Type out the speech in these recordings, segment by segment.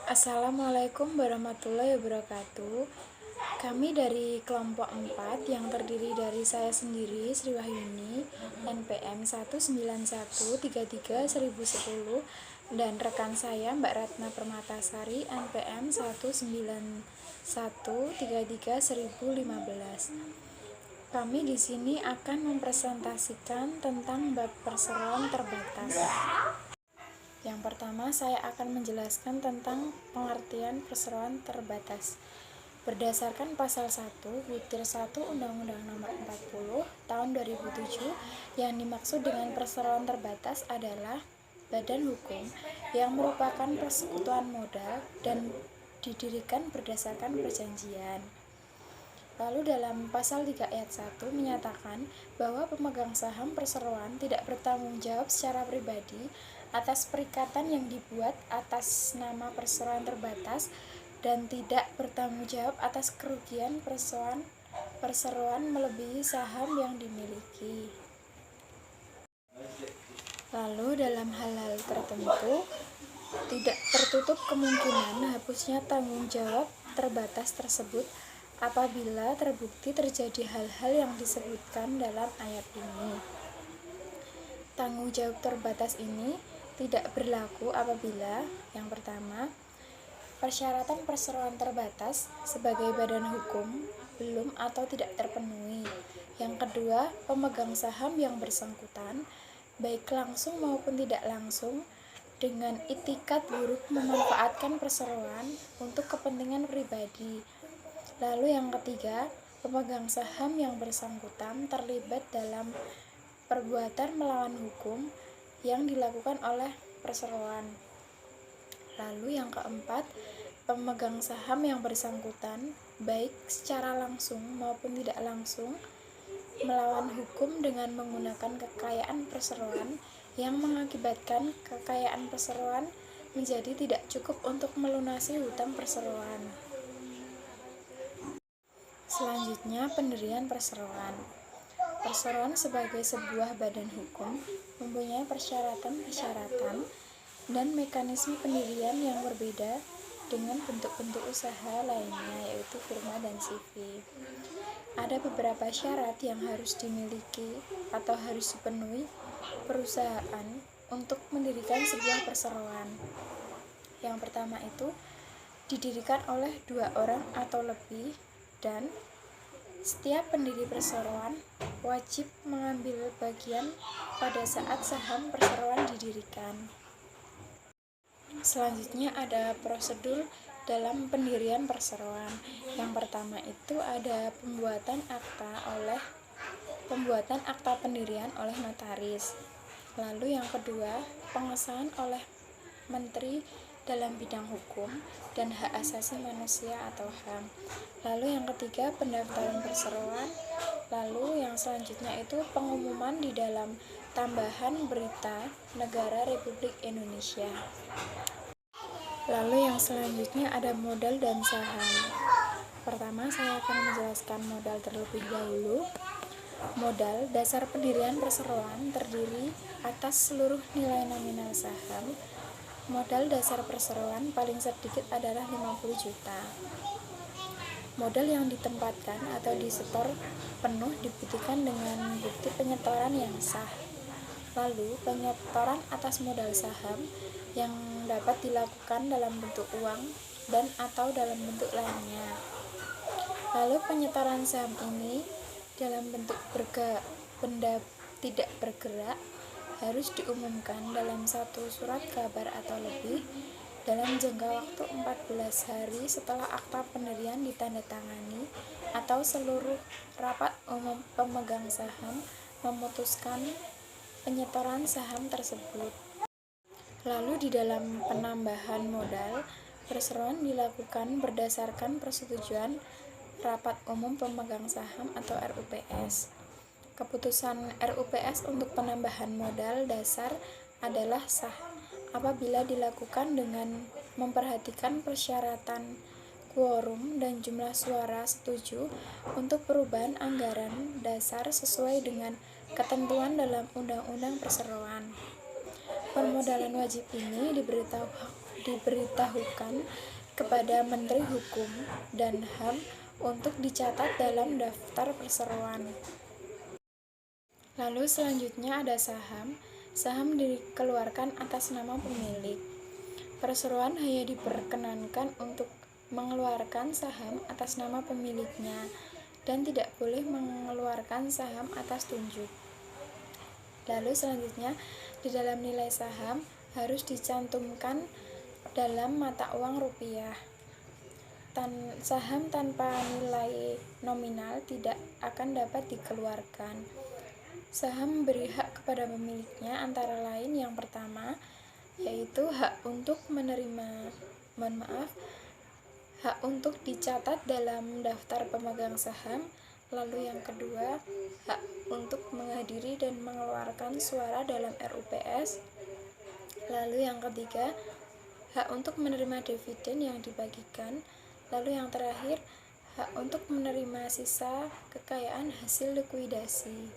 Assalamualaikum warahmatullahi wabarakatuh. Kami dari kelompok 4 yang terdiri dari saya sendiri, Sri Wahyuni, NPM 191331010, dan rekan saya Mbak Ratna Permatasari, NPM 191331015. Kami di sini akan mempresentasikan tentang bab perseroan terbatas. Yang pertama, saya akan menjelaskan tentang pengertian perseroan terbatas. Berdasarkan pasal 1 butir 1 Undang-Undang Nomor 40 Tahun 2007, yang dimaksud dengan perseroan terbatas adalah badan hukum yang merupakan persekutuan modal dan didirikan berdasarkan perjanjian. Lalu dalam pasal 3 ayat 1 menyatakan bahwa pemegang saham perseroan tidak bertanggung jawab secara pribadi atas perikatan yang dibuat atas nama perseroan terbatas dan tidak bertanggung jawab atas kerugian perseroan melebihi saham yang dimiliki. Lalu dalam hal-hal tertentu tidak tertutup kemungkinan hapusnya tanggung jawab terbatas tersebut apabila terbukti terjadi hal-hal yang disebutkan dalam ayat ini. Tanggung jawab terbatas ini tidak berlaku apabila, yang pertama, persyaratan perseroan terbatas sebagai badan hukum belum atau tidak terpenuhi. Yang kedua, pemegang saham yang bersangkutan, baik langsung maupun tidak langsung, dengan itikat buruk memanfaatkan perseroan untuk kepentingan pribadi. Lalu yang ketiga, pemegang saham yang bersangkutan terlibat dalam perbuatan melawan hukum yang dilakukan oleh perseroan. Lalu yang keempat, pemegang saham yang bersangkutan baik secara langsung maupun tidak langsung melawan hukum dengan menggunakan kekayaan perseroan yang mengakibatkan kekayaan perseroan menjadi tidak cukup untuk melunasi hutang perseroan. Selanjutnya, pendirian perseroan. Perseroan sebagai sebuah badan hukum mempunyai persyaratan-persyaratan dan mekanisme pendirian yang berbeda dengan bentuk-bentuk usaha lainnya, yaitu firma dan CV. Ada beberapa syarat yang harus dimiliki atau harus dipenuhi perusahaan untuk mendirikan sebuah perseroan. Yang pertama itu didirikan oleh 2 orang atau lebih, dan setiap pendiri perseroan wajib mengambil bagian pada saat saham perseroan didirikan. Selanjutnya ada prosedur dalam pendirian perseroan. Yang pertama itu ada pembuatan akta pendirian oleh notaris. Lalu yang kedua, pengesahan oleh Menteri dalam bidang hukum dan hak asasi manusia atau HAM. Lalu yang ketiga, pendaftaran perseroan. Lalu yang selanjutnya itu pengumuman di dalam tambahan berita negara Republik Indonesia. Lalu yang selanjutnya ada modal dan saham. Pertama, saya akan menjelaskan modal terlebih dahulu. Modal dasar pendirian perseroan terdiri atas seluruh nilai nominal saham. Modal dasar perseroan paling sedikit adalah 50 juta. Modal yang ditempatkan atau disetor penuh dibuktikan dengan bukti penyetoran yang sah. Lalu, penyetoran atas modal saham yang dapat dilakukan dalam bentuk uang dan atau dalam bentuk lainnya. Lalu, penyetoran saham ini dalam bentuk benda tidak bergerak harus diumumkan dalam satu surat kabar atau lebih dalam jangka waktu 14 hari setelah akta pendirian ditandatangani atau seluruh rapat umum pemegang saham memutuskan penyetoran saham tersebut. Lalu di dalam penambahan modal, perseroan dilakukan berdasarkan persetujuan rapat umum pemegang saham atau RUPS. Keputusan RUPS untuk penambahan modal dasar adalah sah apabila dilakukan dengan memperhatikan persyaratan quorum dan jumlah suara setuju untuk perubahan anggaran dasar sesuai dengan ketentuan dalam Undang-Undang Perseroan. Permodalan wajib ini diberitahukan kepada Menteri Hukum dan HAM untuk dicatat dalam daftar perseroan. Lalu selanjutnya ada saham. Saham dikeluarkan atas nama pemilik. Perseroan hanya diperkenankan untuk mengeluarkan saham atas nama pemiliknya dan tidak boleh mengeluarkan saham atas tunjuk. Lalu selanjutnya, di dalam nilai saham harus dicantumkan dalam mata uang rupiah. Saham tanpa nilai nominal tidak akan dapat dikeluarkan. Saham memberi hak kepada pemiliknya antara lain yang pertama, yaitu hak untuk hak untuk dicatat dalam daftar pemegang saham. Lalu yang kedua, hak untuk menghadiri dan mengeluarkan suara dalam RUPS. Lalu yang ketiga, hak untuk menerima dividen yang dibagikan. Lalu yang terakhir, hak untuk menerima sisa kekayaan hasil likuidasi.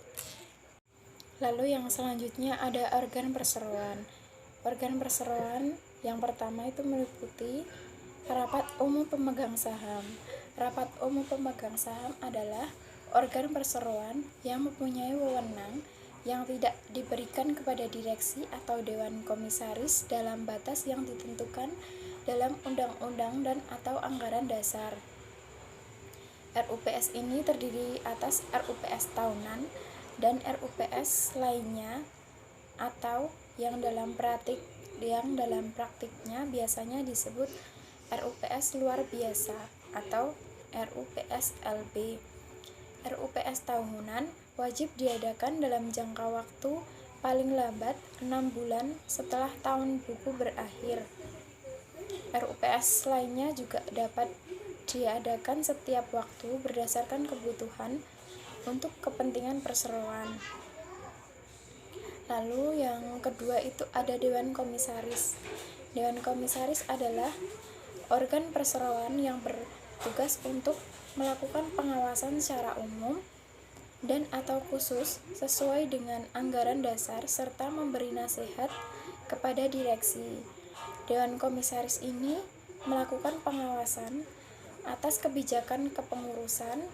Lalu yang selanjutnya ada organ perseroan. Organ perseroan yang pertama itu meliputi rapat umum pemegang saham. Rapat umum pemegang saham adalah organ perseroan yang mempunyai wewenang yang tidak diberikan kepada direksi atau dewan komisaris dalam batas yang ditentukan dalam undang-undang dan atau anggaran dasar. RUPS ini terdiri atas RUPS tahunan dan RUPS lainnya atau yang dalam praktiknya biasanya disebut RUPS luar biasa atau RUPS LB. RUPS tahunan wajib diadakan dalam jangka waktu paling lambat 6 bulan setelah tahun buku berakhir. RUPS lainnya juga dapat diadakan setiap waktu berdasarkan kebutuhan untuk kepentingan perseroan. Lalu yang kedua itu ada Dewan Komisaris. Dewan Komisaris adalah organ perseroan yang bertugas untuk melakukan pengawasan secara umum dan atau khusus sesuai dengan anggaran dasar serta memberi nasihat kepada direksi. Dewan Komisaris ini melakukan pengawasan atas kebijakan kepengurusan,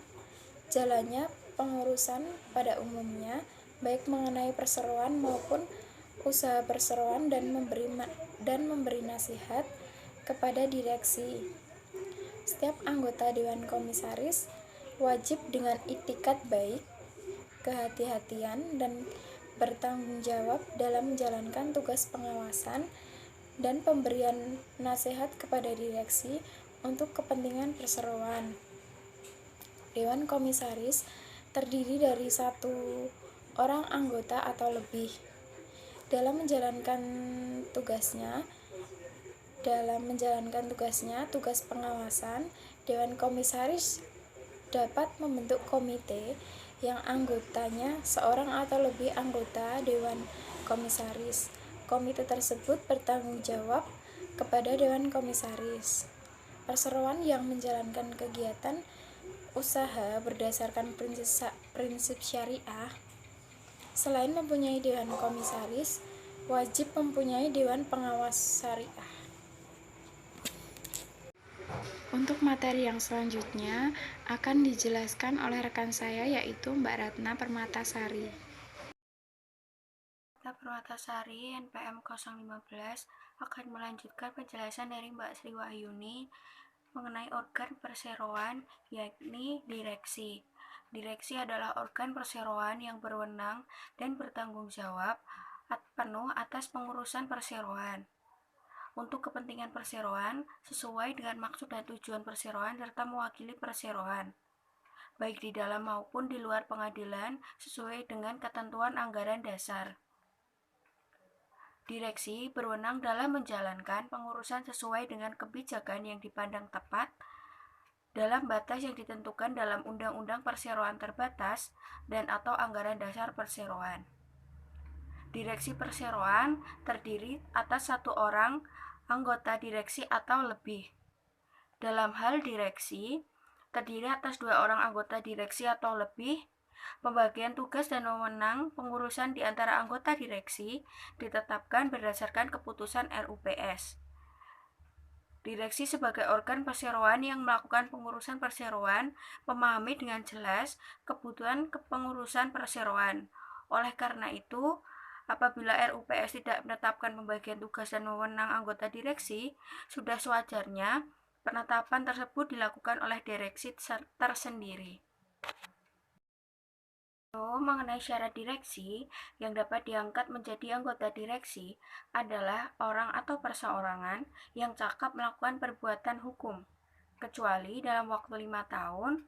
jalannya pengurusan pada umumnya, baik mengenai perseroan maupun usaha perseroan dan memberi nasihat kepada direksi. Setiap anggota Dewan Komisaris wajib dengan itikad baik, kehati-hatian, dan bertanggung jawab dalam menjalankan tugas pengawasan dan pemberian nasihat kepada direksi untuk kepentingan perseroan. Dewan Komisaris terdiri dari 1 orang anggota atau lebih. Dalam menjalankan tugasnya, tugas pengawasan, Dewan Komisaris dapat membentuk komite yang anggotanya seorang atau lebih anggota Dewan Komisaris. Komite tersebut bertanggung jawab kepada Dewan Komisaris. Perseroan yang menjalankan kegiatan usaha berdasarkan prinsip syariah, selain mempunyai Dewan Komisaris, wajib mempunyai Dewan Pengawas Syariah. Untuk materi yang selanjutnya akan dijelaskan oleh rekan saya, yaitu Mbak Ratna Permatasari. Permatasari NPM 015 akan melanjutkan penjelasan dari Mbak Sri Wahyuni mengenai organ perseroan, yakni direksi. Direksi adalah organ perseroan yang berwenang dan bertanggung jawab penuh atas pengurusan perseroan untuk kepentingan perseroan sesuai dengan maksud dan tujuan perseroan serta mewakili perseroan, baik di dalam maupun di luar pengadilan sesuai dengan ketentuan anggaran dasar. Direksi berwenang dalam menjalankan pengurusan sesuai dengan kebijakan yang dipandang tepat dalam batas yang ditentukan dalam Undang-Undang Perseroan Terbatas dan atau Anggaran Dasar Perseroan. Direksi perseroan terdiri atas 1 orang anggota direksi atau lebih. Dalam hal direksi, terdiri atas 2 orang anggota direksi atau lebih. Pembagian tugas dan wewenang pengurusan di antara anggota direksi ditetapkan berdasarkan keputusan RUPS. Direksi sebagai organ perseroan yang melakukan pengurusan perseroan, memahami dengan jelas kebutuhan kepengurusan perseroan. Oleh karena itu, apabila RUPS tidak menetapkan pembagian tugas dan wewenang anggota direksi, sudah sewajarnya penetapan tersebut dilakukan oleh direksi tersendiri. Mengenai syarat direksi yang dapat diangkat menjadi anggota direksi adalah orang atau perseorangan yang cakap melakukan perbuatan hukum, kecuali dalam waktu 5 tahun.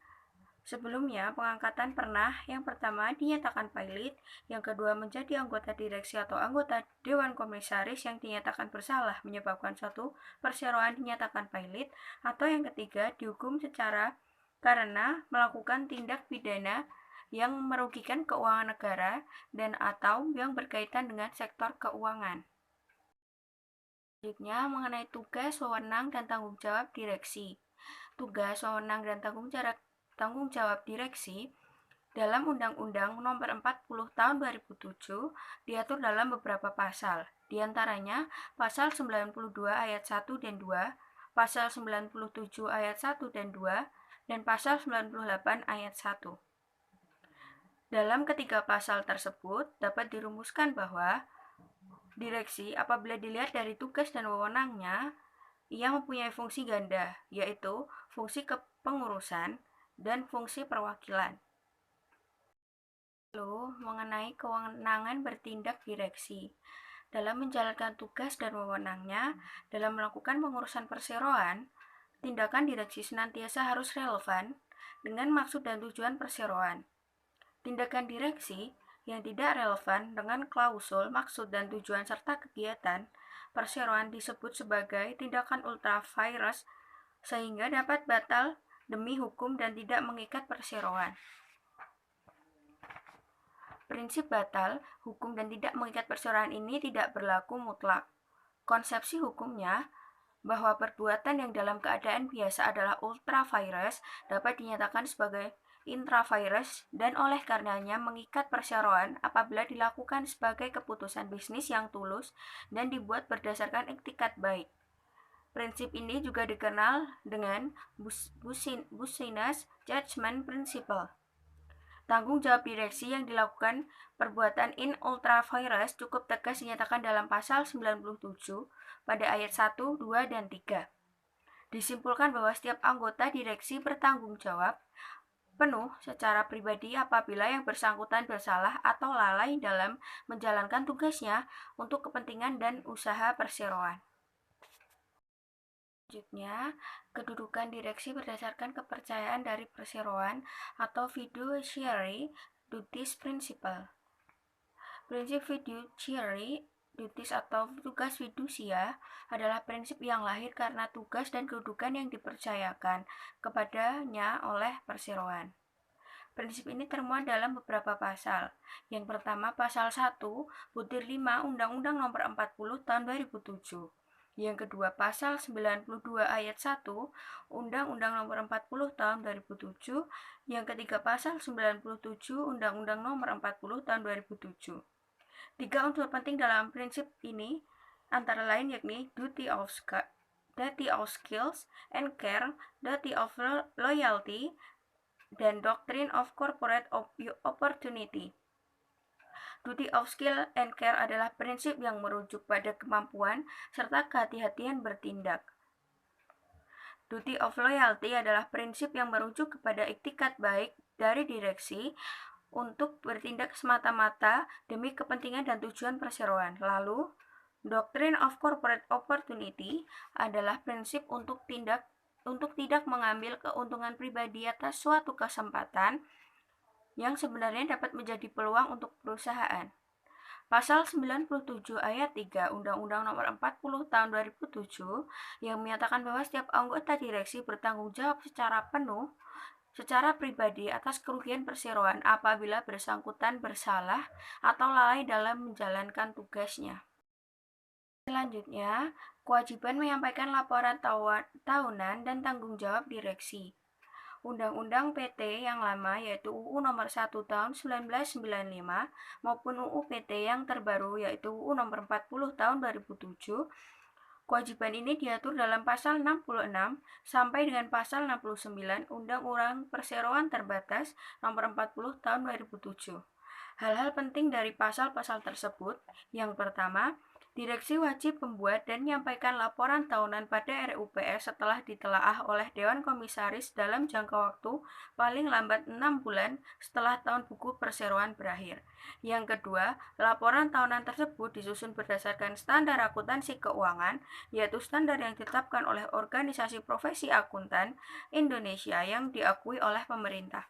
Sebelumnya, pengangkatan pernah yang pertama dinyatakan valid, yang kedua menjadi anggota direksi atau anggota Dewan Komisaris yang dinyatakan bersalah menyebabkan suatu perseroan dinyatakan valid, atau yang ketiga dihukum secara karena melakukan tindak pidana yang merugikan keuangan negara dan atau yang berkaitan dengan sektor keuangan. Selanjutnya mengenai tugas, wewenang, dan tanggung jawab direksi. Tugas, wewenang, dan tanggung jawab direksi dalam Undang-Undang Nomor 40 Tahun 2007 diatur dalam beberapa pasal, di antaranya Pasal 92 Ayat 1 dan 2, Pasal 97 Ayat 1 dan 2, dan Pasal 98 Ayat 1. Dalam ketiga pasal tersebut dapat dirumuskan bahwa direksi apabila dilihat dari tugas dan wewenangnya, ia mempunyai fungsi ganda, yaitu fungsi kepengurusan dan fungsi perwakilan. Lalu, mengenai kewenangan bertindak direksi. Dalam menjalankan tugas dan wewenangnya, dalam melakukan pengurusan perseroan, tindakan direksi senantiasa harus relevan dengan maksud dan tujuan perseroan. Tindakan direksi yang tidak relevan dengan klausul, maksud, dan tujuan serta kegiatan perseroan disebut sebagai tindakan ultra vires sehingga dapat batal demi hukum dan tidak mengikat perseroan. Prinsip batal, hukum, dan tidak mengikat perseroan ini tidak berlaku mutlak. Konsepsi hukumnya bahwa perbuatan yang dalam keadaan biasa adalah ultra vires dapat dinyatakan sebagai intravirus dan oleh karenanya mengikat perseroan apabila dilakukan sebagai keputusan bisnis yang tulus dan dibuat berdasarkan etikat baik. Prinsip ini juga dikenal dengan business judgment principle. Tanggung jawab direksi yang dilakukan perbuatan in ultra vires cukup tegas dinyatakan dalam pasal 97 pada ayat 1, 2, dan 3. Disimpulkan bahwa setiap anggota direksi bertanggung jawab penuh secara pribadi apabila yang bersangkutan bersalah atau lalai dalam menjalankan tugasnya untuk kepentingan dan usaha perseroan. Selanjutnya, kedudukan direksi berdasarkan kepercayaan dari perseroan atau fiduciary duties principle. Prinsip fiduciary duties atau tugas fidusia adalah prinsip yang lahir karena tugas dan kedudukan yang dipercayakan kepadanya oleh perseroan. Prinsip ini termuat dalam beberapa pasal. Yang pertama, pasal 1, butir 5 Undang-Undang Nomor 40 Tahun 2007. Yang kedua, pasal 92 ayat 1 Undang-Undang Nomor 40 Tahun 2007. Yang ketiga, pasal 97 Undang-Undang Nomor 40 Tahun 2007. Tiga unsur penting dalam prinsip ini antara lain yakni duty of skills and care, duty of loyalty, dan doctrine of corporate opportunity. Duty of skill and care adalah prinsip yang merujuk pada kemampuan serta kehati-hatian bertindak. Duty of loyalty adalah prinsip yang merujuk kepada etikat baik dari direksi untuk bertindak semata-mata demi kepentingan dan tujuan perseroan. Lalu, Doctrine of Corporate Opportunity adalah prinsip untuk tidak mengambil keuntungan pribadi atas suatu kesempatan yang sebenarnya dapat menjadi peluang untuk perusahaan. Pasal 97 ayat 3 Undang-Undang Nomor 40 Tahun 2007 yang menyatakan bahwa setiap anggota direksi bertanggung jawab secara pribadi atas kerugian perseroan apabila bersangkutan bersalah atau lalai dalam menjalankan tugasnya. Selanjutnya, kewajiban menyampaikan laporan tahunan dan tanggung jawab direksi. Undang-Undang PT yang lama yaitu UU Nomor 1 Tahun 1995 maupun UU PT yang terbaru yaitu UU Nomor 40 Tahun 2007 Kewajiban ini diatur dalam pasal 66 sampai dengan pasal 69 Undang-Undang Perseroan Terbatas Nomor 40 Tahun 2007. Hal-hal penting dari pasal-pasal tersebut, yang pertama, direksi wajib membuat dan menyampaikan laporan tahunan pada RUPS setelah ditelaah oleh Dewan Komisaris dalam jangka waktu paling lambat 6 bulan setelah tahun buku perseroan berakhir. Yang kedua, laporan tahunan tersebut disusun berdasarkan standar akuntansi keuangan, yaitu standar yang ditetapkan oleh Organisasi Profesi Akuntan Indonesia yang diakui oleh pemerintah.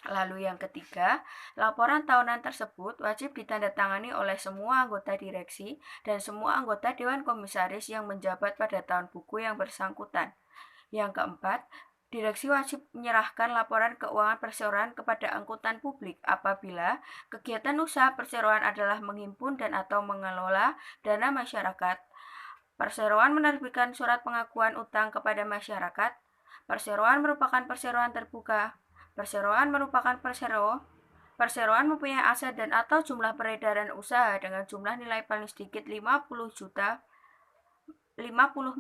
Lalu yang ketiga, laporan tahunan tersebut wajib ditandatangani oleh semua anggota direksi dan semua anggota Dewan Komisaris yang menjabat pada tahun buku yang bersangkutan. Yang keempat, direksi wajib menyerahkan laporan keuangan perseroan kepada angkutan publik apabila kegiatan usaha perseroan adalah menghimpun dan atau mengelola dana masyarakat. Perseroan menerbitkan surat pengakuan utang kepada masyarakat. Perseroan merupakan perseroan terbuka. Perseroan merupakan perseroan mempunyai aset dan atau jumlah peredaran usaha dengan jumlah nilai paling sedikit 50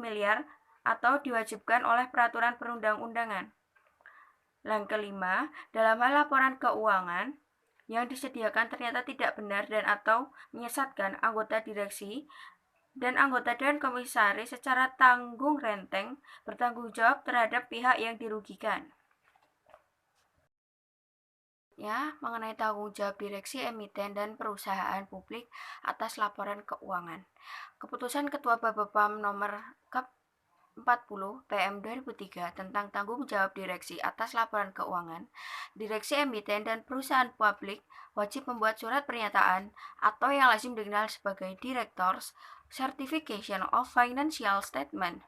miliar atau diwajibkan oleh peraturan perundang-undangan. Yang kelima, dalam hal laporan keuangan yang disediakan ternyata tidak benar dan atau menyesatkan, anggota direksi dan anggota Dewan Komisaris secara tanggung renteng bertanggung jawab terhadap pihak yang dirugikan. Mengenai tanggung jawab direksi emiten dan perusahaan publik atas laporan keuangan. Keputusan Ketua Bapepam nomor 40 PM 2003 tentang tanggung jawab direksi atas laporan keuangan, direksi emiten dan perusahaan publik wajib membuat surat pernyataan atau yang lazim dikenal sebagai Directors Certification of Financial Statement.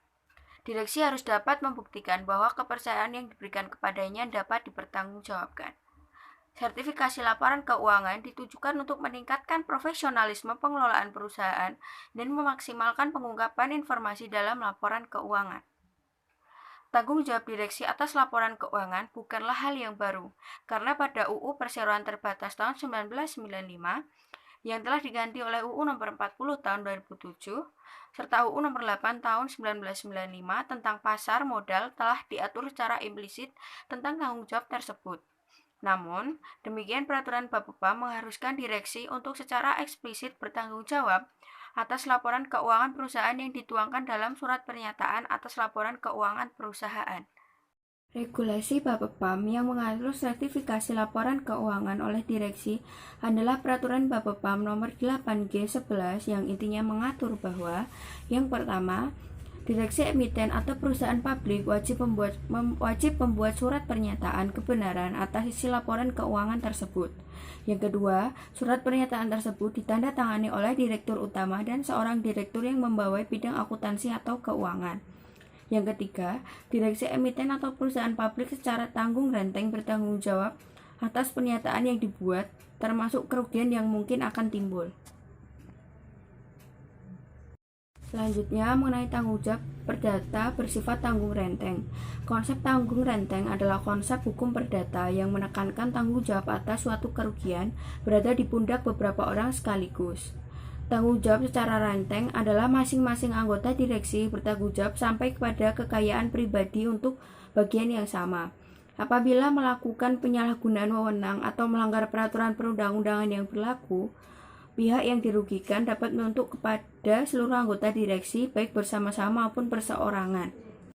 Direksi harus dapat membuktikan bahwa kepercayaan yang diberikan kepadanya dapat dipertanggungjawabkan. Sertifikasi laporan keuangan ditujukan untuk meningkatkan profesionalisme pengelolaan perusahaan dan memaksimalkan pengungkapan informasi dalam laporan keuangan. Tanggung jawab direksi atas laporan keuangan bukanlah hal yang baru, karena pada UU Perseroan Terbatas tahun 1995 yang telah diganti oleh UU Nomor 40 Tahun 2007 serta UU Nomor 8 Tahun 1995 tentang pasar modal telah diatur secara implisit tentang tanggung jawab tersebut. Namun, demikian peraturan Bapepam mengharuskan direksi untuk secara eksplisit bertanggung jawab atas laporan keuangan perusahaan yang dituangkan dalam surat pernyataan atas laporan keuangan perusahaan. Regulasi Bapepam yang mengatur sertifikasi laporan keuangan oleh direksi adalah Peraturan Bapepam Nomor 8G11 yang intinya mengatur bahwa yang pertama, direksi emiten atau perusahaan publik wajib membuat surat pernyataan kebenaran atas isi laporan keuangan tersebut. Yang kedua, surat pernyataan tersebut ditandatangani oleh direktur utama dan seorang direktur yang membawai bidang akuntansi atau keuangan. Yang ketiga, direksi emiten atau perusahaan publik secara tanggung renteng bertanggung jawab atas pernyataan yang dibuat, termasuk kerugian yang mungkin akan timbul. Selanjutnya, mengenai tanggung jawab perdata bersifat tanggung renteng. Konsep tanggung renteng adalah konsep hukum perdata yang menekankan tanggung jawab atas suatu kerugian berada di pundak beberapa orang sekaligus. Tanggung jawab secara renteng adalah masing-masing anggota direksi bertanggung jawab sampai kepada kekayaan pribadi untuk bagian yang sama. Apabila melakukan penyalahgunaan wewenang atau melanggar peraturan perundang-undangan yang berlaku, pihak yang dirugikan dapat menuntut kepada seluruh anggota direksi baik bersama-sama maupun perseorangan.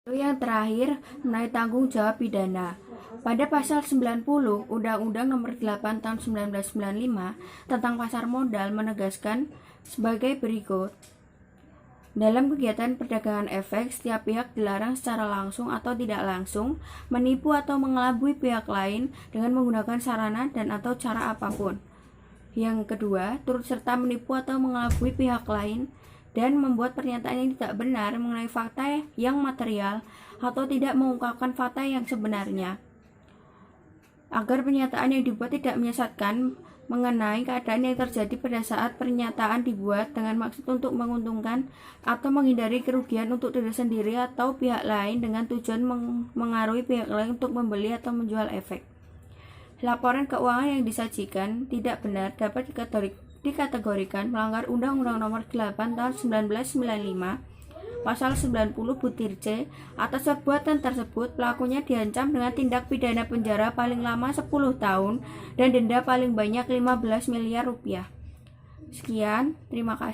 Lalu yang terakhir, mengenai tanggung jawab pidana. Pada pasal 90 Undang-Undang Nomor 8 Tahun 1995 tentang pasar modal menegaskan sebagai berikut. Dalam kegiatan perdagangan efek, setiap pihak dilarang secara langsung atau tidak langsung menipu atau mengelabui pihak lain dengan menggunakan sarana dan atau cara apapun. Yang kedua, turut serta menipu atau mengelabui pihak lain dan membuat pernyataan yang tidak benar mengenai fakta yang material atau tidak mengungkapkan fakta yang sebenarnya, agar pernyataan yang dibuat tidak menyesatkan mengenai keadaan yang terjadi pada saat pernyataan dibuat dengan maksud untuk menguntungkan atau menghindari kerugian untuk diri sendiri atau pihak lain dengan tujuan mengaruhi pihak lain untuk membeli atau menjual efek. Laporan keuangan yang disajikan tidak benar dapat dikategorikan melanggar Undang-Undang Nomor 8 Tahun 1995 Pasal 90 butir C. Atas perbuatan tersebut, pelakunya diancam dengan tindak pidana penjara paling lama 10 tahun dan denda paling banyak 15 miliar rupiah. Sekian, terima kasih.